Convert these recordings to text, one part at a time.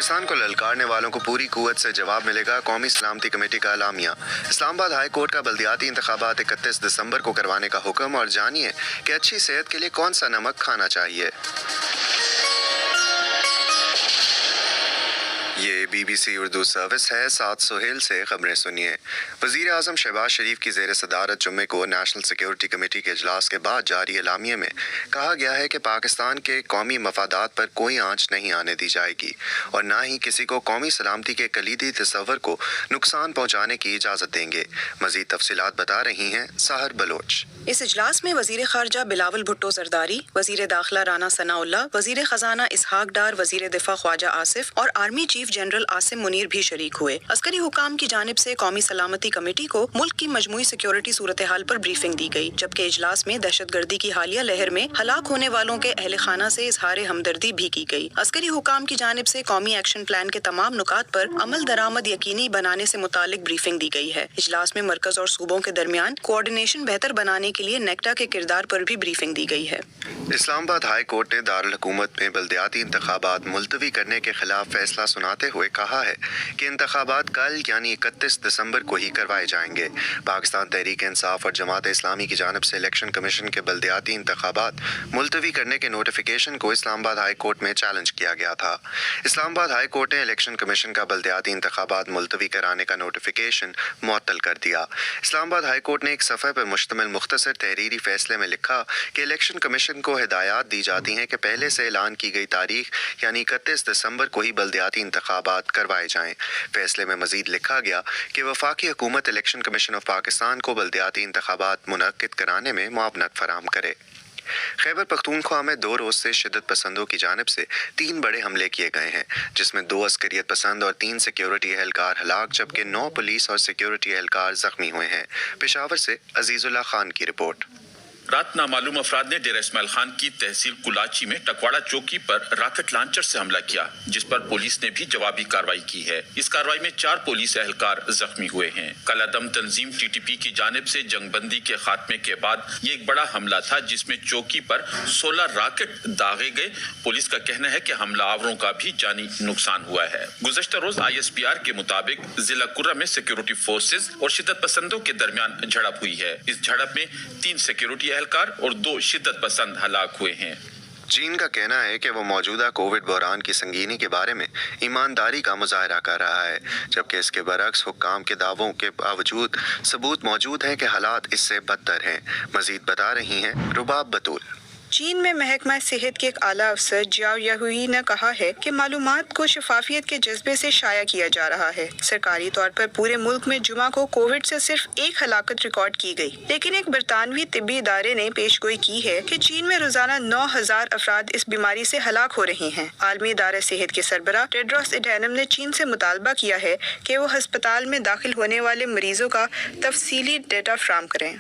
पाकिस्तान को ललकारने वालों को पूरी कुव्वत से जवाब मिलेगा, कौमी सलामती कमेटी का एलामिया। इस्लामाबाद हाई कोर्ट का बल्दियाती इंतखाबात 31 दिसंबर को करवाने का हुक्म। और जानिए कि अच्छी सेहत के लिए कौन सा नमक खाना चाहिए। ये BBC उर्दू सर्विस है। साथ सुहेल से खबरें सुनिए। वज़ीर आज़म शहबाज शरीफ की ज़ेर सदारत जुम्मे को नेशनल सिक्योरिटी कमेटी के इजलास के बाद जारी एलामिया में कहा गया है कि पाकिस्तान के कौमी मफादात पर कोई आंच नहीं आने दी जाएगी और ना ही किसी को कौमी सलामती के कलीदी तस्वर को नुकसान पहुँचाने की इजाज़त देंगे। मज़ीद तफसीलात बता रही हैं साहर बलोच। इस इजलास में वज़ीर ख़ारजा बिलावल भुट्टो ज़रदारी, वज़ीर दाखिला राना सनाउल्लाह, वज़ीर ख़जाना इसहाक डार, वज़ीर दिफा ख्वाजा आसिफ और army chief general Asim Munir भी शरीक हुए। अस्करी हुकाम की जानिब से कौमी सलामती कमेटी को मुल्क की मजमूई सिक्योरिटी सूरत हाल पर ब्रीफिंग दी गई, जबकि इजलास में दहशतगर्दी की हालिया लहर में हलाक होने वालों के अहल खाना से इजहार हमदर्दी भी की गई। अस्करी हुकाम की जानिब से कौमी एक्शन प्लान के तमाम नुकात पर अमल दरामद यकीनी बनाने से मुतालिक ब्रीफिंग दी गई है। इजलास में मरकज और सूबों के दरमियान कोऑर्डिनेशन बेहतर बनाने के लिए नेक्टा के किरदार पर भी ब्रीफिंग दी गई है। इस्लामाबाद हाई कोर्ट ने दारुल हुकूमत में बल्दियाती इंतखाबात मुलतवी करने के खिलाफ फैसला सुनाते हुए कहा है कि इंतखाबात कल यानी 31 दिसंबर को ही करवाए जाएंगे। पाकिस्तान तहरीक इंसाफ और जमात इस्लामी की जानिब से इलेक्शन कमीशन के बल्दियाती इंतखाबात मुलतवी करने के नोटिफिकेशन को इस्लामाबाद हाई कोर्ट में चैलेंज किया गया था। इस्लामाबाद हाई कोर्ट ने इलेक्शन कमीशन का बल्दियाती इंतखाबात मुलतवी कराने का नोटिफिकेशन मुअत्तल कर दिया। इस्लामाबाद हाई कोर्ट ने एक सफ़े पर मुश्तमिल मुख्तसर तहरीरी फैसले में लिखा कि इलेक्शन कमीशन को हिदायत दी जाती हैं कि पहले से ऐलान की गई तारीख यानी 31 दिसंबर को ही बल्दियाती इंतखाबात करवाए जाएं। फैसले में मजीद लिखा गया कि वफाकी हुकूमत इलेक्शन कमीशन ऑफ पाकिस्तान को बल्दियाती इंतखाबात मुनक्किद कराने में मुआवनत फराहम करे। खैबर पख्तूनख्वा में 2 रोज से शिद्दत पसंदों की जानिब से 3 बड़े हमले किए गए हैं, जिसमें 2 अस्करियत पसंद और 3 सिक्योरिटी एहलकार हलाक, जबकि 9 पुलिस और सिक्योरिटी एहलकार जख्मी हुए हैं। पेशावर से अजीजुल्ला खान की रिपोर्ट। रात नामालूम अफराद ने डेरा इस्माइल खान की तहसील कुलाची में टकवाड़ा चौकी पर रॉकेट लॉन्चर से हमला किया, जिस पर पुलिस ने भी जवाबी कार्रवाई की है। इस कार्रवाई में 4 पुलिस एहलकार जख्मी हुए हैं। कलादम तंजीम TTP की जानिब से जंगबंदी के खात्मे के बाद ये एक बड़ा हमला था, जिसमें चौकी पर 16 रॉकेट दागे गए। पुलिस का कहना है कि हमलावरों का भी जानी नुकसान हुआ है। गुज़श्ता रोज ISPR के मुताबिक जिला कुर्रा में सिक्योरिटी फोर्सेज और शिद्दत पसंदों के दरमियान झड़प हुई है। इस झड़प में 3 सिक्योरिटी एहलकार और 2 शिद्दत पसंद हलाक हुए हैं। चीन का कहना है कि वो मौजूदा कोविड बहरान की संगीनी के बारे में ईमानदारी का मुजाहरा कर रहा है, जबकि इसके बरक्स हुक्काम के दावों के बावजूद सबूत मौजूद है कि हालात इससे बदतर हैं। मजीद बता रही हैं रुबाब बतूल। चीन में महकमा सेहत के एक आला अफसर जियाओ याहुई ने कहा है कि मालूमात को शफाफियत के जज्बे से शाया किया जा रहा है। सरकारी तौर पर पूरे मुल्क में जुमा को कोविड से सिर्फ 1 हलाकत रिकॉर्ड की गई, लेकिन एक बरतानवी तिब्बी इदारे ने पेशगोई की है कि चीन में रोजाना 9000 अफराद इस बीमारी से हलाक हो रहे हैं। आलमी इदारे सेहत के सरबराह टेड्रोस एडैनम ने चीन से मुतालबा किया है कि वो अस्पताल में दाखिल होने वाले मरीजों का तफसीली डेटा फराहम करें।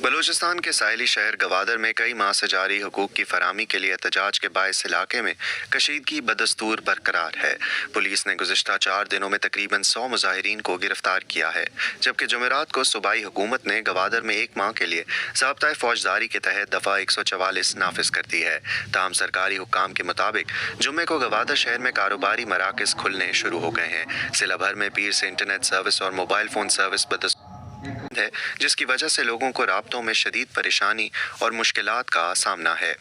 बलूचिस्तान के साहिली शहर गवादर में कई माह से जारी हुकूक की फराहमी के लिए एहतजाज के बायस इलाके में कशीदगी बदस्तूर बरकरार है। पुलिस ने गुज़िश्ता 4 दिनों में तकरीबन 100 मुजाहिरीन को गिरफ्तार किया है, जबकि जुमेरात को सूबाई हुकूमत ने गवादर में 1 माह के लिए ज़ाब्ता फौजदारी के तहत दफ़ा 144 नाफिज कर दी है। ताहम सरकारी हुक्काम के मुताबिक जुम्मे को गवादर शहर में कारोबारी मराकज़ खुलने शुरू हो गए हैं। जिला भर में पीर से इंटरनेट सर्विस और मोबाइल फ़ोन सर्विस है, जिसकी वजह से लोगों को राब्तों में शदीद परेशानी और मुश्किलात का सामना है।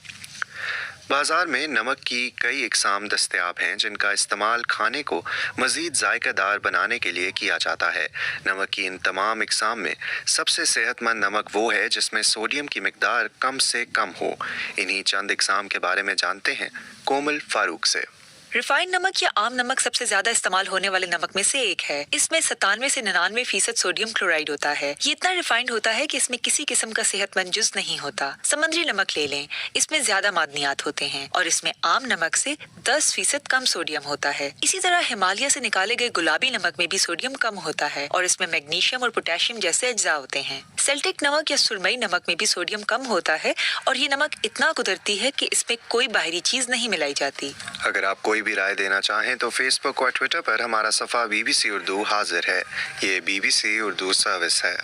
बाजार में नमक की कई इकसाम दस्तयाब हैं, जिनका इस्तेमाल खाने को मज़ीद जायकादार बनाने के लिए किया जाता है। नमक की इन तमाम इकसाम में सबसे सेहतमंद नमक वो है जिसमें सोडियम की मिकदार कम से कम हो। इन्हीं चंद इकसाम के बारे में जानते हैं कोमल फारूक से। रिफाइंड नमक या आम नमक सबसे ज्यादा इस्तेमाल होने वाले नमक में से एक है। इसमें 97 से 99% सोडियम क्लोराइड होता है। ये इतना रिफाइंड होता है कि इसमें किसी किस्म का सेहतमंद जुज़ नहीं होता। समुद्री नमक ले लें, इसमें ज्यादा मादनियात होते हैं और इसमें आम नमक से 10% कम सोडियम होता है। इसी तरह हिमालय से निकाले गए गुलाबी नमक में भी सोडियम कम होता है और इसमें मैग्नीशियम और पोटेशियम जैसे अज्जा होते हैं। सेल्टिक नमक या सुरमई नमक में भी सोडियम कम होता है और ये नमक इतना कुदरती है कि इसमें कोई बाहरी चीज नहीं मिलाई जाती। अगर आप कोई भी राय देना चाहें तो फेसबुक और ट्विटर पर हमारा सफ़ा BBC उर्दू हाजिर है। ये BBC उर्दू सर्विस है।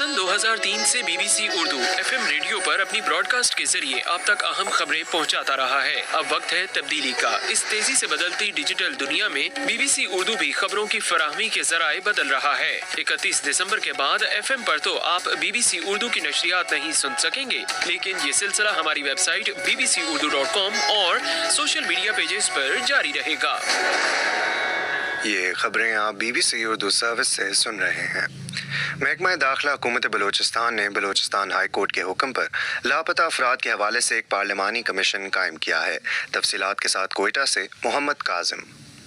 सन 2003 से BBC उर्दू FM रेडियो पर अपनी ब्रॉडकास्ट के जरिए आप तक अहम खबरें पहुंचाता रहा है। अब वक्त है तब्दीली का। इस तेजी से बदलती डिजिटल दुनिया में BBC उर्दू भी खबरों की फराहमी के जराए बदल रहा है। 31 दिसंबर के बाद FM पर तो आप BBC उर्दू की नशरियात नहीं सुन सकेंगे, लेकिन ये सिलसिला हमारी वेबसाइट bbcurdu.com और सोशल मीडिया पेजेस पर जारी रहेगा। ये खबरें आप BBC उर्दू सर्विस से सुन रहे हैं। महकमा दाखिला हुकूमत बलूचिस्तान ने बलूचिस्तान हाई कोर्ट के हुक्म पर लापता अफराद के हवाले से एक पार्लिमानी कमीशन कायम किया है। तफसीलात के साथ कोयटा से मोहम्मद काजिम।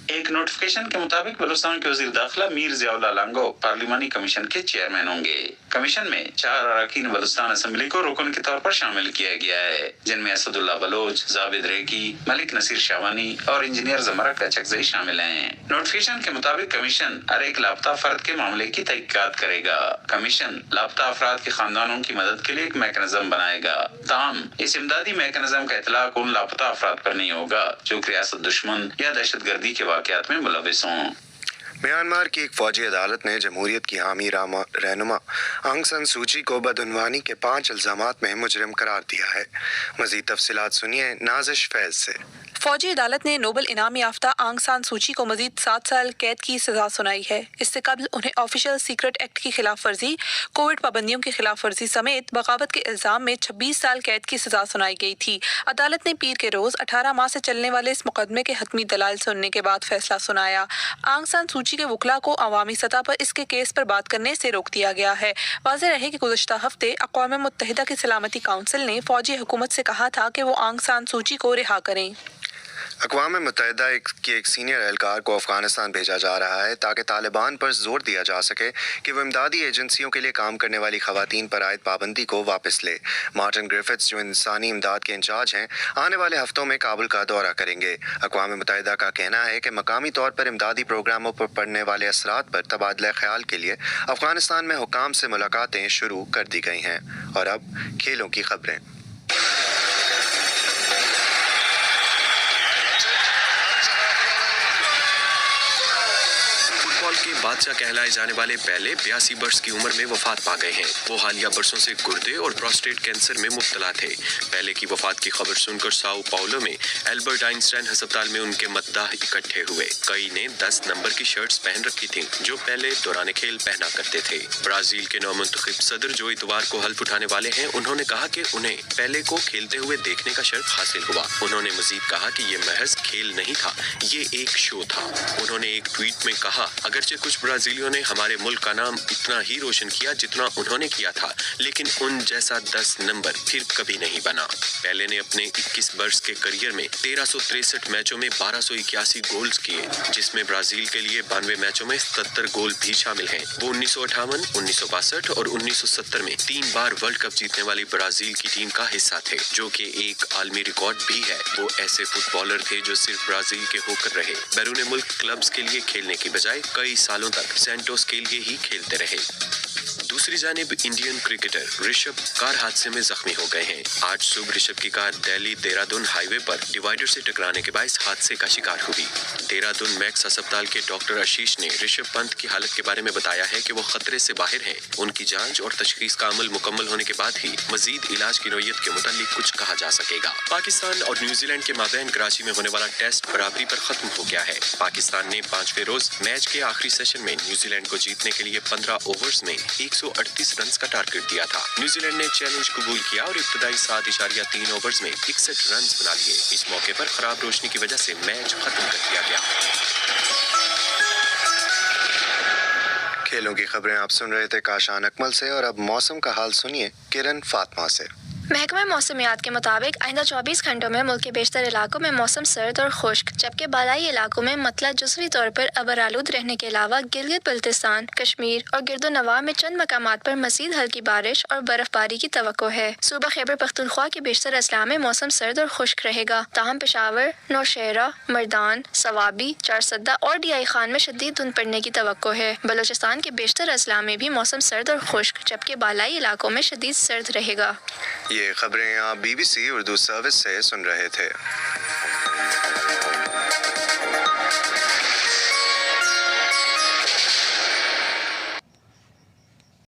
एक नोटिफिकेशन के मुताबिक बलूचिस्तान के वजीर दाखिला मीर ज़ियाउल्लाह लांगो पार्लिमानी कमीशन के चेयरमैन होंगे। कमीशन में 4 अरकान बलूचिस्तान असेंबली को रुकन के तौर पर शामिल किया गया है, जिनमें असदुल्ला बलोच, जावेद रेकी, मलिक नसीर शावानी और इंजीनियर जमरक अचकजई शामिल हैं। नोटिफिकेशन के मुताबिक कमीशन हर एक लापता फर्द के मामले की तहकीकात करेगा। कमीशन लापता अफराद के खानदानों की मदद के लिए एक मैकेनिज्म बनाएगा। ताहम इस इमदादी मैकेनिज्म का इतलाक उन लापता अफराद पर नहीं होगा जो रियासत दुश्मन या दहशतगर्दी के वाक़यात में मुलविस हों। म्यांमार की एक फौजी अदालत ने जमहूरियत की हामी रहनुमा आंग सान सूची को बदउनवानी के 5 इल्जामात में मुजरिम करार दिया है। मज़ीद तफसीलात सुनिए नाजिश फैज से। फौजी अदालत ने नोबल इनाम याफ्ता आंग सान सूची को मजीद 7 साल कैद की सजा सुनाई है। इससे कबल उन्हें ऑफिशियल सीक्रेट एक्ट की खिलाफ वर्जी, कोविड पाबंदियों की खिलाफ वर्जी समेत बगावत के इल्जाम में 26 साल कैद की सजा सुनाई गई थी। अदालत ने पीर के रोज 18 माह से चलने वाले इस मुकदमे के हतमी दलाल सुनने के बाद फैसला सुनाया। आंग सान सूची के वकला को अवामी सतह पर इसके केस पर बात करने से रोक दिया गया है। वाज़ेह रहे कि गुज़श्ता हफ्ते अक़वाम मुत्तहिदा की सलामती काउंसिल ने फौजी हुकूमत से कहा था कि वो आंग सान सूची को रिहा करें। अक़वाम मुत्तहिदा के एक सीनियर एहलकार को अफ़गानिस्तान भेजा जा रहा है ताकि तालिबान पर जोर दिया जा सके कि वो इमदादी एजेंसियों के लिए काम करने वाली ख़वातीन पर आयद पाबंदी को वापस ले। मार्टिन ग्रिफिथ्स जो इंसानी इमदाद के इंचार्ज हैं, आने वाले हफ्तों में काबुल का दौरा करेंगे। अक़वाम मुत्तहिदा का कहना है कि मकामी तौर पर इमदादी प्रोग्रामों पर पड़ने वाले असरात पर तबादला ख्याल के लिए अफ़गानिस्तान में हुकाम से मुलाकातें शुरू कर दी गई हैं। और अब खेलों की खबरें। के बादशाह कहलाए जाने वाले पहले 82 वर्ष की उम्र में वफात पा गए हैं। वो हालिया बरसों से गुर्दे और प्रोस्टेट कैंसर में मुब्तला थे। पहले की वफात की खबर सुनकर साओ पाउलो में एल्बर्ट आइंस्टाइन अस्पताल में उनके मद्दाह इकट्ठे हुए। कई ने 10 नंबर की शर्ट्स पहन रखी थी जो पहले दौरान खेल पहना करते थे। ब्राजील के नौमुंतखब सदर जो इतवार को हल्फ उठाने वाले हैं, उन्होंने कहा कि उन्हें पहले को खेलते हुए देखने का शर्फ हासिल हुआ। उन्होंने मजीद कहा कि ये महज खेल नहीं था, ये एक शो था। उन्होंने एक ट्वीट में कहा, अगरचे कुछ ब्राजीलियों ने हमारे मुल्क का नाम इतना ही रोशन किया जितना उन्होंने किया था, लेकिन उन जैसा 10 नंबर फिर कभी नहीं बना। पहले ने अपने 21 वर्ष के करियर में 1363 मैचों में 1281 गोल्स किए, जिसमें ब्राजील के लिए 92 मैचों में 77 गोल भी शामिल हैं। वो 1958, 1962 और 1970 में 3 बार वर्ल्ड कप जीतने वाली ब्राजील की टीम का हिस्सा थे, जो कि एक आलमी रिकॉर्ड भी है। वो ऐसे फुटबॉलर थे जो सिर्फ ब्राजील के होकर रहे। बैरून मुल्क क्लब्स के लिए खेलने की बजाय कई सालों तक सैंटोस के लिए ही खेलते रहे। दूसरी जानिब इंडियन क्रिकेटर ऋषभ कार हादसे में जख्मी हो गए हैं। आज सुबह ऋषभ की कार दिल्ली देहरादून हाईवे पर डिवाइडर से टकराने के बाद हादसे का शिकार हुई। देहरादून मैक्स अस्पताल के डॉक्टर आशीष ने ऋषभ पंत की हालत के बारे में बताया है कि वो खतरे से बाहर हैं। उनकी जांच और तशखीस का अमल मुकम्मल होने के बाद ही मजीद इलाज की नौयत के मुतालिक कुछ कहा जा सकेगा। पाकिस्तान और न्यूजीलैंड के माबैन कराची में होने वाला टेस्ट बराबरी पर खत्म हो गया है। पाकिस्तान ने 5वें रोज मैच के आखिरी सेशन में न्यूजीलैंड को जीतने के लिए 15 ओवर्स में 138 रन का टारगेट दिया था। न्यूजीलैंड ने चैलेंज कबूल किया और इब्तदाई 7.3 ओवर्स में 61 रन बना लिए। इस मौके पर खराब रोशनी की वजह से मैच खत्म कर दिया गया। खेलों की खबरें आप सुन रहे थे काशान अकमल से। और अब मौसम का हाल सुनिए किरण फातिमा से। महकमा मौसमियात के मुताबिक आइंदा 24 घंटों में मुल्क के बेशतर इलाकों में मौसम सर्द और खुश्क, जबकि बालाई इलाकों में मतला जुज़वी तौर पर अबरालूद रहने के अलावा गिलगित बल्तिस्तान, कश्मीर और गिरदो नवाह में चंद मकामात पर मज़ीद हल्की बारिश और बर्फबारी की तवक्को है। सूबा खैबर पख्तूनख्वा के बेशतर अजला में मौसम सर्द और खुश्क रहेगा। ताहम पेशावर, नौशहरा, मर्दान, सवाबी, चारसद्दा और DI खान में शदीद धुंध पड़ने की तवक्को है। बलोचिस्तान के बेशतर अजला में भी मौसम सर्द और खुश्क, जबकि बालाई इलाकों में शदीद सर्द रहेगा। ये खबरें आप BBC उर्दू सर्विस से सुन रहे थे।